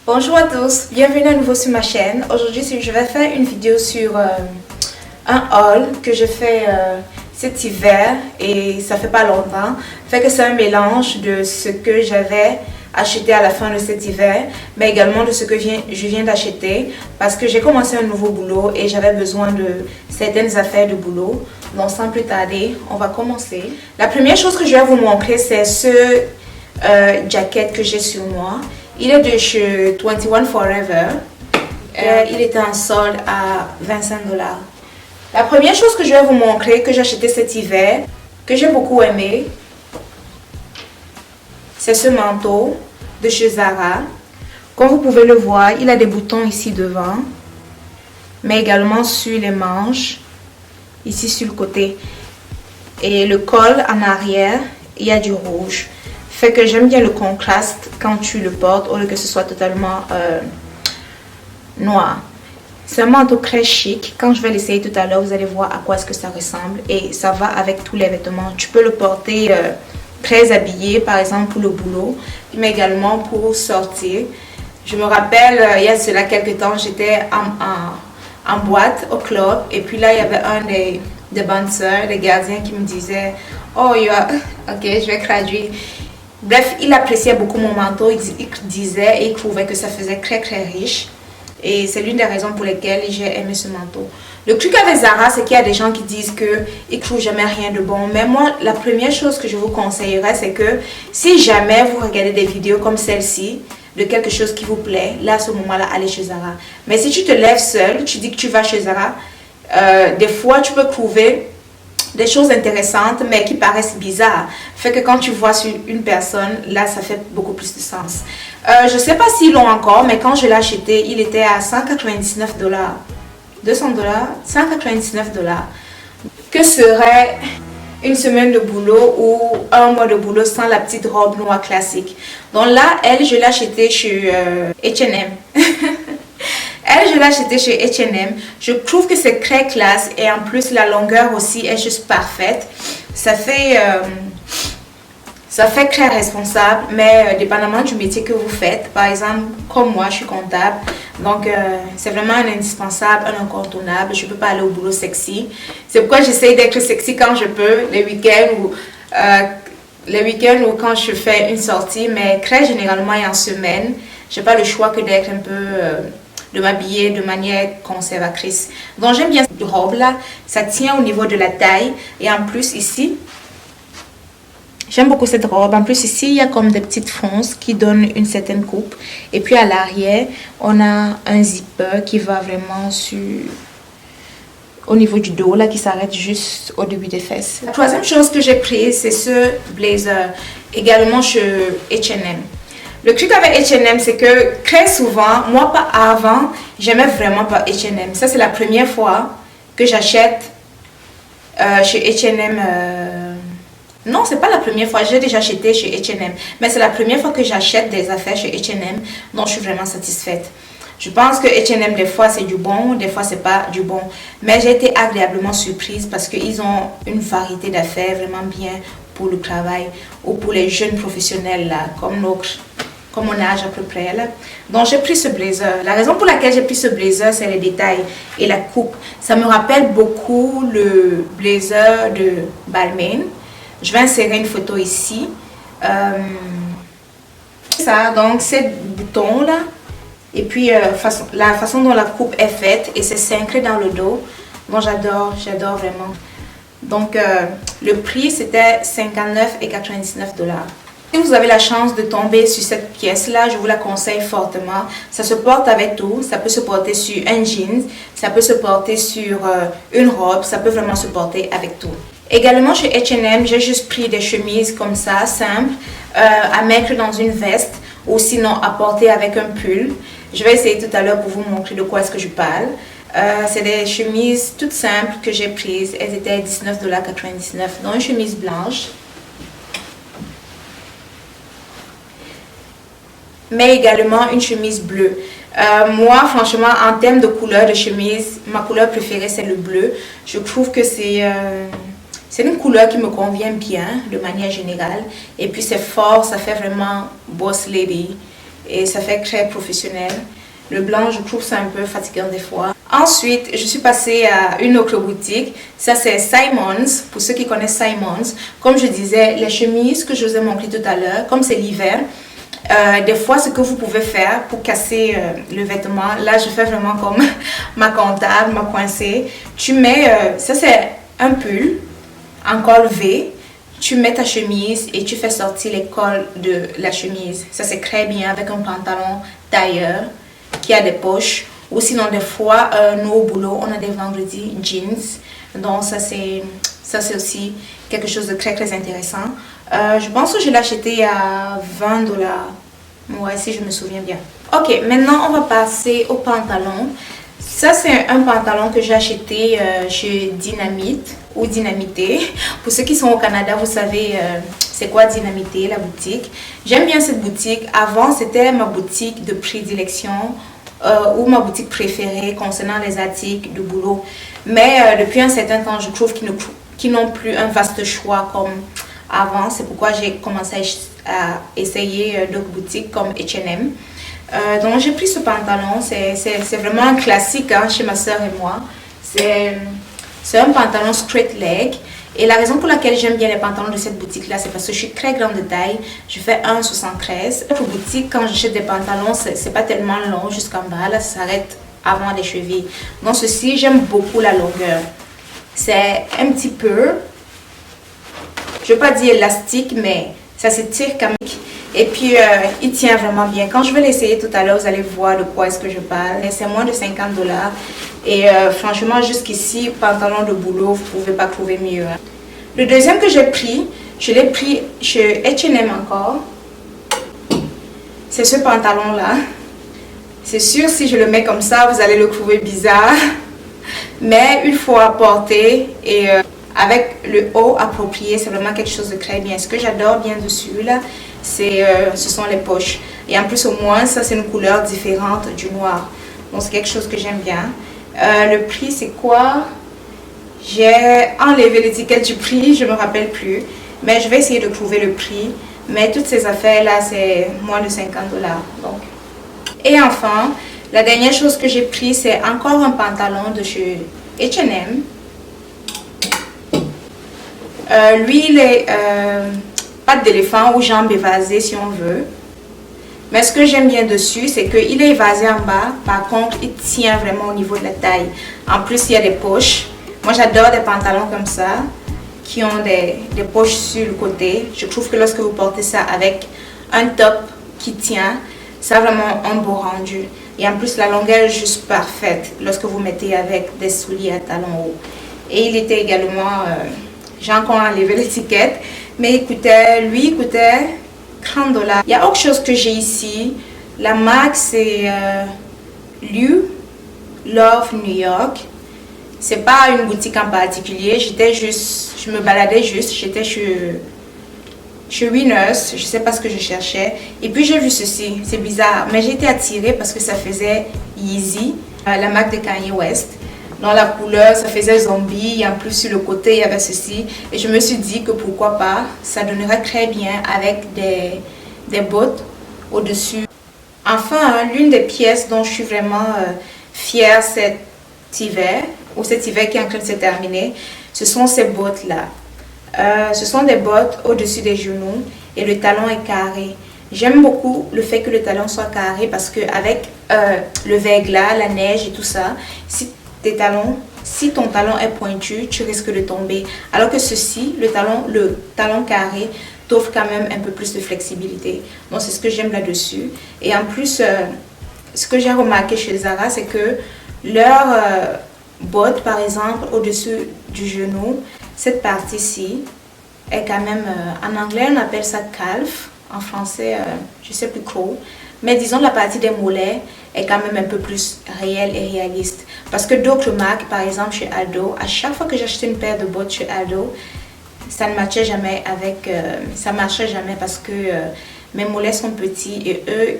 Bonjour à tous, bienvenue à nouveau sur ma chaîne. Aujourd'hui, je vais faire une vidéo sur un haul que j'ai fait cet hiver et ça fait pas longtemps. Fait que c'est un mélange de ce que j'avais acheté à la fin de cet hiver, mais également de ce que je viens d'acheter parce que j'ai commencé un nouveau boulot et j'avais besoin de certaines affaires de boulot. Donc sans plus tarder, on va commencer. La première chose que je vais vous montrer, c'est ce jacket que j'ai sur moi. Il est de chez 21 Forever. Il était en solde à 25$. La première chose que je vais vous montrer, que j'ai acheté cet hiver, que j'ai beaucoup aimé, c'est ce manteau de chez Zara. Comme vous pouvez le voir, il a des boutons ici devant, mais également sur les manches, ici sur le côté. Et le col en arrière, il y a du rouge. Fait que j'aime bien le contraste quand tu le portes au lieu que ce soit totalement noir. C'est un manteau très chic. Quand je vais l'essayer tout à l'heure, vous allez voir à quoi est-ce que ça ressemble. Et ça va avec tous les vêtements. Tu peux le porter très habillé, par exemple pour le boulot, mais également pour sortir. Je me rappelle, il y a cela quelques temps, j'étais en boîte au club. Et puis là, il y avait un des bouncers, des gardiens qui me disait « Oh, ok, je vais traduire. » Bref, il appréciait beaucoup mon manteau, il disait et il trouvait que ça faisait très très riche. Et c'est l'une des raisons pour lesquelles j'ai aimé ce manteau. Le truc avec Zara, c'est qu'il y a des gens qui disent qu'ils ne trouvent jamais rien de bon. Mais moi, la première chose que je vous conseillerais, c'est que si jamais vous regardez des vidéos comme celle-ci, de quelque chose qui vous plaît, là à ce moment-là, allez chez Zara. Mais si tu te lèves seul, tu dis que tu vas chez Zara, des fois tu peux trouver des choses intéressantes mais qui paraissent bizarres. Fait que quand tu vois sur une personne, là ça fait beaucoup plus de sens. Je sais pas s'ils l'ont encore, mais quand je l'ai acheté, il était à 199$. 200$, 199$. Que serait une semaine de boulot ou un mois de boulot sans la petite robe noire classique? Donc là, elle, je l'ai acheté chez H&M. Elle, je l'ai acheté chez H&M. Je trouve que c'est très classe et en plus la longueur aussi est juste parfaite. Ça fait très responsable, mais dépendamment du métier que vous faites. Par exemple, comme moi, je suis comptable. Donc, c'est vraiment un indispensable, un incontournable. Je ne peux pas aller au boulot sexy. C'est pourquoi j'essaie d'être sexy quand je peux, les week-ends ou quand je fais une sortie. Mais très généralement et en semaine, je n'ai pas le choix que d'être un peu... de m'habiller de manière conservatrice. Donc j'aime bien cette robe là, ça tient au niveau de la taille et en plus ici, j'aime beaucoup cette robe. En plus ici, il y a comme des petites fonces qui donnent une certaine coupe et puis à l'arrière, on a un zipper qui va vraiment au niveau du dos là, qui s'arrête juste au début des fesses. La troisième chose que j'ai prise, c'est ce blazer, également chez H&M. Le truc avec H&M, c'est que très souvent, moi pas avant, j'aimais vraiment pas H&M. Ça, c'est la première fois que j'achète chez H&M. Non, c'est pas la première fois. J'ai déjà acheté chez H&M. Mais c'est la première fois que j'achète des affaires chez H&M. Donc, je suis vraiment satisfaite. Je pense que H&M, des fois, c'est du bon. Des fois, c'est pas du bon. Mais j'ai été agréablement surprise parce qu'ils ont une variété d'affaires vraiment bien pour le travail ou pour les jeunes professionnels là, comme mon âge à peu près là. Donc j'ai pris ce blazer. La raison pour laquelle j'ai pris ce blazer, c'est les détails et la coupe. Ça me rappelle beaucoup le blazer de Balmain. Je vais insérer une photo ici. Ça, donc ces boutons là. Et puis la façon dont la coupe est faite et c'est cintré dans le dos. Bon, j'adore vraiment. Donc le prix c'était 59,99$. Si vous avez la chance de tomber sur cette pièce-là, je vous la conseille fortement. Ça se porte avec tout. Ça peut se porter sur un jean, ça peut se porter sur une robe, ça peut vraiment se porter avec tout. Également chez H&M, j'ai juste pris des chemises comme ça, simples, à mettre dans une veste ou sinon à porter avec un pull. Je vais essayer tout à l'heure pour vous montrer de quoi est-ce que je parle. C'est des chemises toutes simples que j'ai prises. Elles étaient à 19,99$. Donc une chemise blanche. Mais également une chemise bleue. Moi, franchement, en termes de couleur de chemise, ma couleur préférée, c'est le bleu. Je trouve que c'est une couleur qui me convient bien, de manière générale. Et puis, c'est fort, ça fait vraiment boss lady. et ça fait très professionnel. Le blanc, je trouve ça un peu fatigant des fois. Ensuite, je suis passée à une autre boutique. Ça, c'est Simons. Pour ceux qui connaissent Simons, comme je disais, les chemises que je vous ai montrées tout à l'heure, comme c'est l'hiver, des fois, ce que vous pouvez faire pour casser le vêtement, là, je fais vraiment comme ma comptable, ma coincée. Tu mets, ça c'est un pull en col V. Tu mets ta chemise et tu fais sortir les cols de la chemise. Ça, c'est très bien avec un pantalon tailleur qui a des poches. Ou sinon, des fois, nous au boulot, on a des vendredis jeans. Donc, ça, c'est aussi quelque chose de très, très intéressant. Je pense que je l'ai acheté à 20 $. Ouais, si je me souviens bien. Ok, maintenant, on va passer au pantalon. Ça, c'est un pantalon que j'ai acheté chez Dynamite ou Dynamité. Pour ceux qui sont au Canada, vous savez c'est quoi Dynamité, la boutique. J'aime bien cette boutique. Avant, c'était ma boutique de prédilection ou ma boutique préférée concernant les articles de boulot. Mais depuis un certain temps, je trouve qu'ils n'ont plus un vaste choix comme avant. C'est pourquoi j'ai commencé à essayer d'autres boutiques comme H&M. Donc j'ai pris ce pantalon, c'est vraiment un classique hein, chez ma soeur et moi. C'est un pantalon straight leg. Et la raison pour laquelle j'aime bien les pantalons de cette boutique là, c'est parce que je suis très grande de taille. Je fais 1,73. Notre boutique, quand j'achète des pantalons, c'est pas tellement long jusqu'en bas. Là, ça s'arrête avant les chevilles. Dans ceci, j'aime beaucoup la longueur. C'est un petit peu, je ne veux pas dire élastique, mais ça s'étire quand même. Et puis, il tient vraiment bien. Quand je vais l'essayer tout à l'heure, vous allez voir de quoi est-ce que je parle. C'est moins de 50 $. Et franchement, jusqu'ici, pantalon de boulot, vous ne pouvez pas trouver mieux. Hein. Le deuxième que j'ai pris, je l'ai pris chez H&M encore. C'est ce pantalon-là. C'est sûr, si je le mets comme ça, vous allez le trouver bizarre. Mais une fois porté et avec le haut approprié, c'est vraiment quelque chose de très bien. Ce que j'adore bien dessus, là, ce sont les poches. Et en plus, au moins, ça, c'est une couleur différente du noir. Donc, c'est quelque chose que j'aime bien. Le prix, c'est quoi? J'ai enlevé l'étiquette du prix, je ne me rappelle plus. Mais je vais essayer de trouver le prix. Mais toutes ces affaires-là, c'est moins de 50 $. Donc. Et enfin, la dernière chose que j'ai pris, c'est encore un pantalon de chez H&M. Lui, il est pattes d'éléphant ou jambes évasées si on veut. Mais ce que j'aime bien dessus, c'est qu'il est évasé en bas. Par contre, il tient vraiment au niveau de la taille. En plus, il y a des poches. Moi, j'adore des pantalons comme ça, qui ont des poches sur le côté. Je trouve que lorsque vous portez ça avec un top qui tient, ça a vraiment un beau rendu. Et en plus, la longueur est juste parfaite lorsque vous mettez avec des souliers à talons hauts. Et il était également, j'ai encore enlevé l'étiquette, mais lui, il coûtait 30 $. Il y a autre chose que j'ai ici. La marque, c'est Love New York. C'est pas une boutique en particulier. Je me baladais juste. J'étais chez Winners. Je sais pas ce que je cherchais. Et puis j'ai vu ceci. C'est bizarre. Mais j'ai été attirée parce que ça faisait Yeezy, la marque de Kanye West. Dans la couleur, ça faisait zombie. Et en plus, sur le côté, il y avait ceci. Et je me suis dit que pourquoi pas. Ça donnerait très bien avec des bottes au-dessus. Enfin, l'une des pièces dont je suis vraiment fière cet hiver, ou cet hiver qui est en train de se terminer, ce sont ces bottes-là. Ce sont des bottes au-dessus des genoux et le talon est carré. J'aime beaucoup le fait que le talon soit carré parce qu'avec le verglas, la neige et tout ça, si ton talon est pointu, tu risques de tomber. Alors que ceci, le talon carré, t'offre quand même un peu plus de flexibilité. Donc c'est ce que j'aime là-dessus. Et en plus, ce que j'ai remarqué chez Zara, c'est que leurs bottes, par exemple, au-dessus du genou, cette partie-ci est quand même, en anglais on appelle ça calf, en français je ne sais plus trop, mais disons la partie des mollets est quand même un peu plus réelle et réaliste. Parce que d'autres marques, par exemple chez Aldo, à chaque fois que j'achetais une paire de bottes chez Aldo, ça ne matchait jamais avec, ça marchait jamais parce que mes mollets sont petits et eux,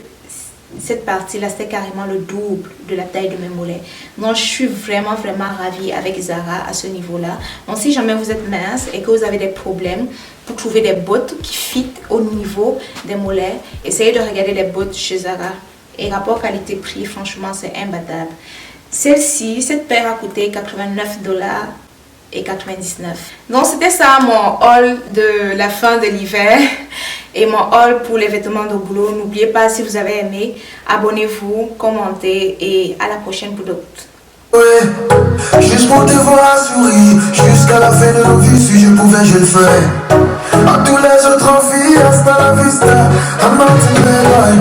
cette partie-là, c'était carrément le double de la taille de mes mollets. Donc, je suis vraiment ravie avec Zara à ce niveau-là. Donc, si jamais vous êtes mince et que vous avez des problèmes pour trouver des bottes qui fit au niveau des mollets, essayez de regarder les bottes chez Zara. Et rapport qualité-prix, franchement, c'est imbattable. Celle-ci, cette paire a coûté 89 $ et 99. Donc, c'était ça mon haul de la fin de l'hiver et mon haul pour les vêtements de boulot. N'oubliez pas, si vous avez aimé, abonnez-vous, commentez et à la prochaine pour d'autres. Ouais, juste pour te voir sourire, jusqu'à la fin de nos vies, si je pouvais, je le ferais. À tous les autres filles, hasta la vista, I'm not in the line.